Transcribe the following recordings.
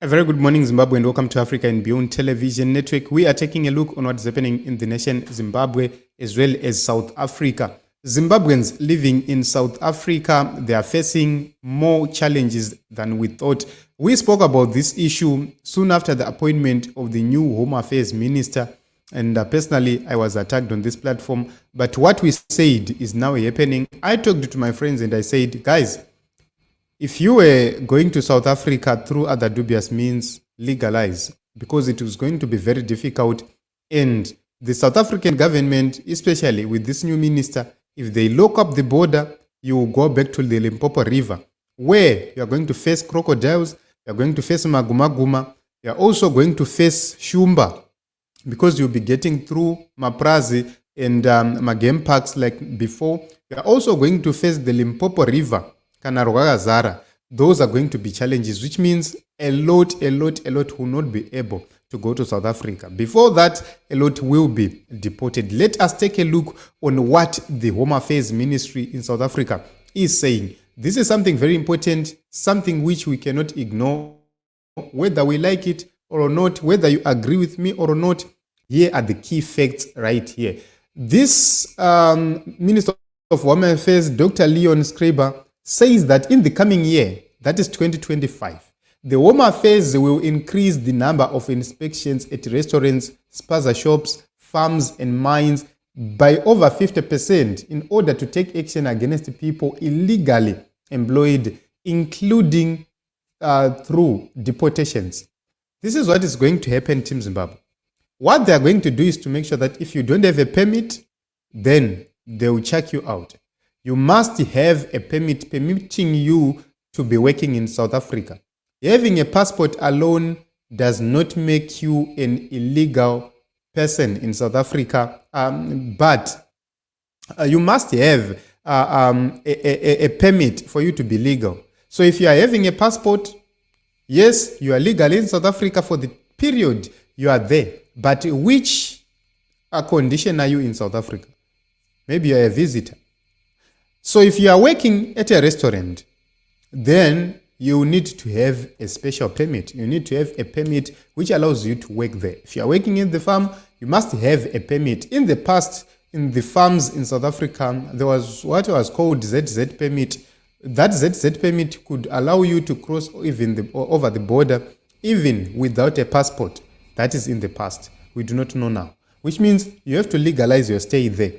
A very good morning, Zimbabwe, and welcome to Africa and Beyond Television Network. We are taking a look on what's happening in the nation Zimbabwe as well as South Africa. Zimbabweans living in South Africa, they are facing more challenges than we thought. We spoke about this issue soon after the appointment of the new Home Affairs Minister, and personally, I was attacked on this platform. But what we said is now happening. I talked to my friends and I said, guys, if you were going to South Africa through other dubious means, legalize, because it was going to be very difficult. And the South African government, especially with this new minister, if they lock up the border, you will go back to the Limpopo River, where you are going to face crocodiles, you are going to face magumaguma, you are also going to face shumba, because you'll be getting through Maprazi and Magame parks like before. You are also going to face the Limpopo River, Kanarugagazara. Those are going to be challenges, which means a lot will not be able to go to South Africa. Before that, a lot will be deported. Let us take a look on what the Home Affairs Ministry in South Africa is saying. This is something very important, something which we cannot ignore, whether we like it or not, whether you agree with me or not. Here are the key facts right here. This Minister of Home Affairs, Dr. Leon Schreiber, says that in the coming year, that is 2025, the Home Affairs will increase the number of inspections at restaurants, spaza shops, farms and mines by over 50% in order to take action against people illegally employed, including through deportations. This is what is going to happen, Team Zimbabwe. What they are going to do is to make sure that if you don't have a permit, then they will check you out. You must have a permit permitting you to be working in South Africa. Having a passport alone does not make you an illegal person in South Africa, but you must have a permit for you to be legal. So if you are having a passport, yes, you are legal in South Africa for the period you are there. But which condition are you in South Africa? Maybe you are a visitor. So if you are working at a restaurant, then you need to have a special permit. You need to have a permit which allows you to work there. If you are working in the farm, you must have a permit. In the past, in the farms in South Africa, there was what was called ZZ permit. That ZZ permit could allow you to cross even over the border even without a passport. That is in the past. We do not know now, which means you have to legalize your stay there.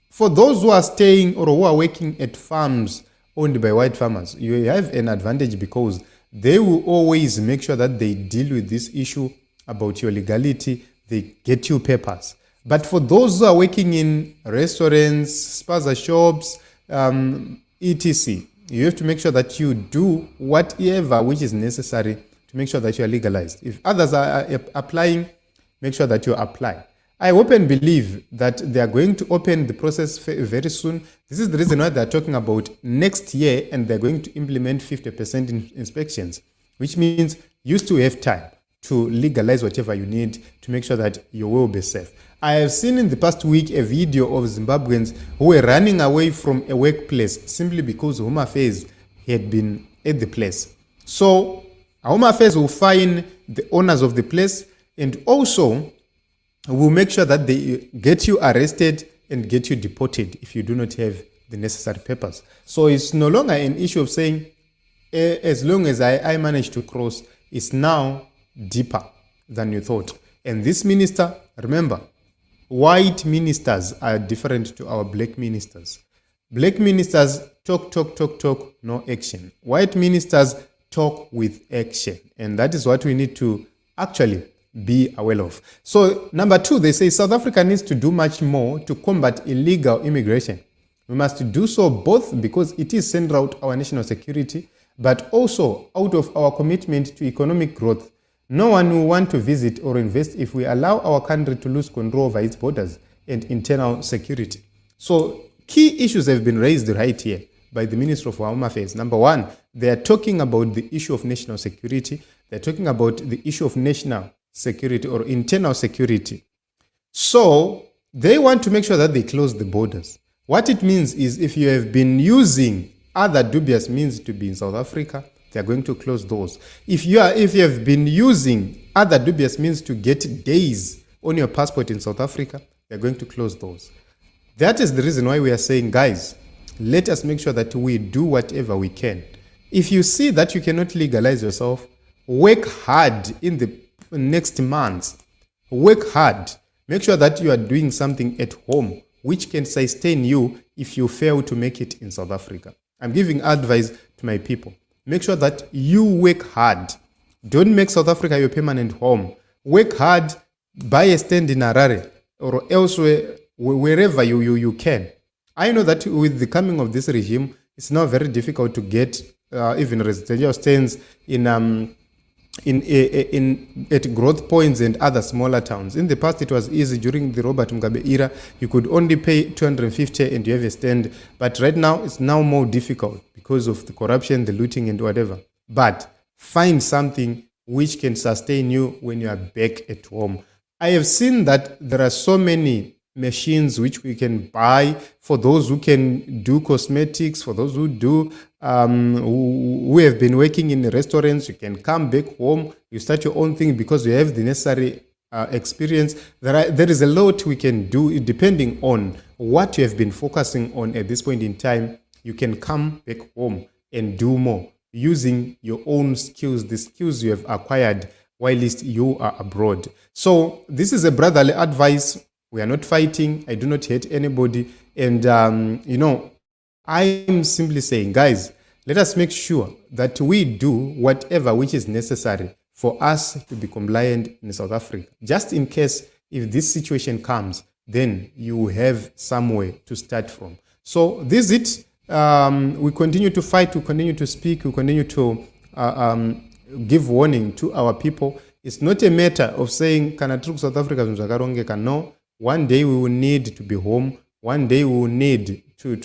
For those who are staying or who are working at farms owned by white farmers, you have an advantage because they will always make sure that they deal with this issue about your legality. They get you papers. But for those who are working in restaurants, spaza shops, etc., you have to make sure that you do whatever which is necessary to make sure that you are legalized. If others are applying, make sure that you apply. I hope and believe that they are going to open the process very soon. This is the reason why they are talking about next year, and they're going to implement 50% inspections, which means you still have time to legalize whatever you need to make sure that you will be safe. I have seen in the past week a video of Zimbabweans who were running away from a workplace simply because Home Affairs had been at the place. So Home Affairs will fine the owners of the place, and also will make sure that they get you arrested and get you deported if you do not have the necessary papers. So it's no longer an issue of saying, as long as I manage to cross, it's now deeper than you thought. And this minister, remember, white ministers are different to our black ministers. Black ministers talk, no action. White ministers talk with action. And that is what we need to actually be aware of. So number two, they say South Africa needs to do much more to combat illegal immigration. We must do so both because it is central to our national security, but also out of our commitment to economic growth. No one will want to visit or invest if we allow our country to lose control over its borders and internal security. So key issues have been raised right here by the Minister of Home Affairs. Number one, they are talking about the issue of national security. They're talking about the issue of national security or internal security. So they want to make sure that they close the borders. What it means is if you have been using other dubious means to be in South Africa, they're going to close doors. If you have been using other dubious means to get days on your passport in South Africa, they're going to close doors. That is the reason why we are saying, guys, let us make sure that we do whatever we can. If you see that you cannot legalize yourself, work hard in the next months. Work hard. Make sure that you are doing something at home which can sustain you if you fail to make it in South Africa. I'm giving advice to my people. Make sure that you work hard. Don't make South Africa your permanent home. Work hard, buy a stand in Harare or elsewhere, wherever you can. I know that with the coming of this regime, it's now very difficult to get even residential stands at growth points and other smaller towns. In the past, it was easy. During the Robert Mugabe era, you could only pay 250 and you have a stand. But right now, it's now more difficult because of the corruption, the looting and whatever. But find something which can sustain you when you are back at home. I have seen that there are so many machines which we can buy for those who can do cosmetics, for those who do who have been working in restaurants. You can come back home, you start your own thing because you have the necessary experience. There is a lot we can do depending on what you have been focusing on at this point in time. You can come back home and do more using your own skills, the skills you have acquired whilst you are abroad. So this is a brotherly advice. We are not fighting. I do not hate anybody. And, I am simply saying, guys, let us make sure that we do whatever which is necessary for us to be compliant in South Africa. Just in case if this situation comes, then you have somewhere to start from. So this is it. We continue to fight. We continue to speak. We continue to give warning to our people. It's not a matter of saying, "Kana tiri South Africa zvakarongeka." No. One day we will need to be home. One day we will need to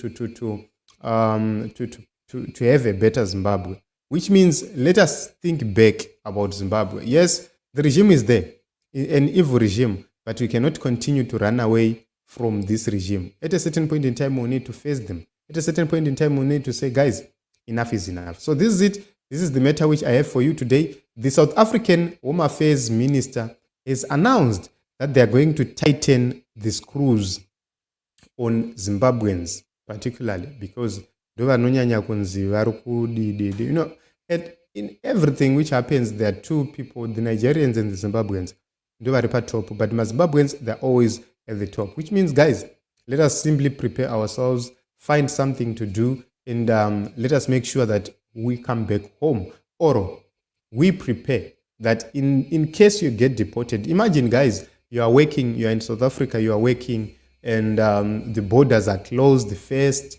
have a better Zimbabwe. Which means let us think back about Zimbabwe. Yes, the regime is there, an evil regime, but we cannot continue to run away from this regime. At a certain point in time, we need to face them. At a certain point in time, we need to say, guys, enough is enough. So this is it. This is the matter which I have for you today. The South African Home Affairs Minister has announced that they are going to tighten the screws on Zimbabweans, particularly because in everything which happens, there are two people, the Nigerians and the Zimbabweans. Top, but Zimbabweans, they're always at the top, which means, guys, let us simply prepare ourselves, find something to do, and let us make sure that we come back home, or we prepare that in case you get deported. Imagine, guys, you are working, you are in South Africa, you are working, and the borders are closed first.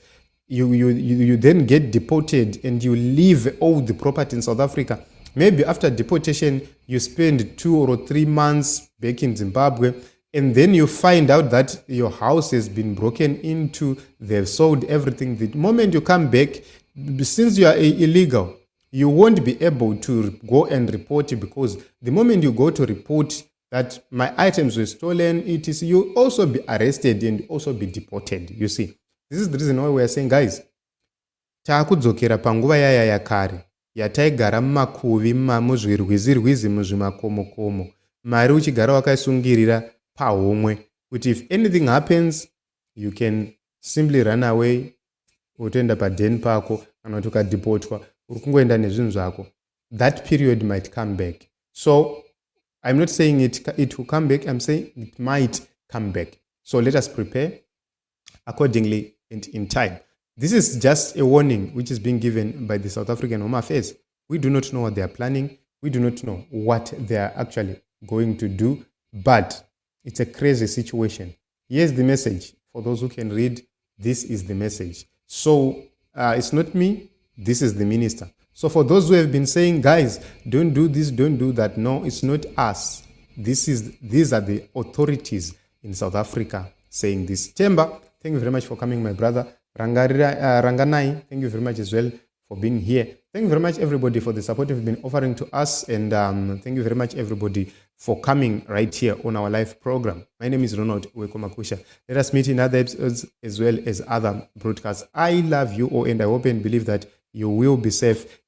You then get deported and you leave all the property in South Africa. Maybe after deportation, you spend 2 or 3 months back in Zimbabwe, and then you find out that your house has been broken into, they've sold everything. The moment you come back, since you are illegal, you won't be able to go and report it, because the moment you go to report that my items were stolen, you'll also be arrested and also be deported. You see, this is the reason why we are saying, guys, taakudzokera panguva yaya yakare yataigara mumakuvi, muzvirwizi, muzvimakomokomo, mari uchigara wakaisungirira pahomwe, kuti if anything happens, you can simply run away, utoenda padeni pako, kana kuti ukadepotwa uri kungoenda nezvinhu zvako. That period might come back. So I'm not saying it will come back, I'm saying it might come back. So let us prepare accordingly and in time. This is just a warning which is being given by the South African Home Affairs. We do not know what they are planning. We do not know what they are actually going to do, but it's a crazy situation. Here's the message. For those who can read, this is the message. So it's not me, this is the minister. So for those who have been saying, guys, don't do this, don't do that, no, it's not us. These are the authorities in South Africa saying this. Temba, thank you very much for coming, my brother. Ranganai, thank you very much as well for being here. Thank you very much, everybody, for the support you've been offering to us. And thank you very much, everybody, for coming right here on our live program. My name is Ronald Wekomakusha. Let us meet in other episodes as well as other broadcasts. I love you all, and I hope and believe that you will be safe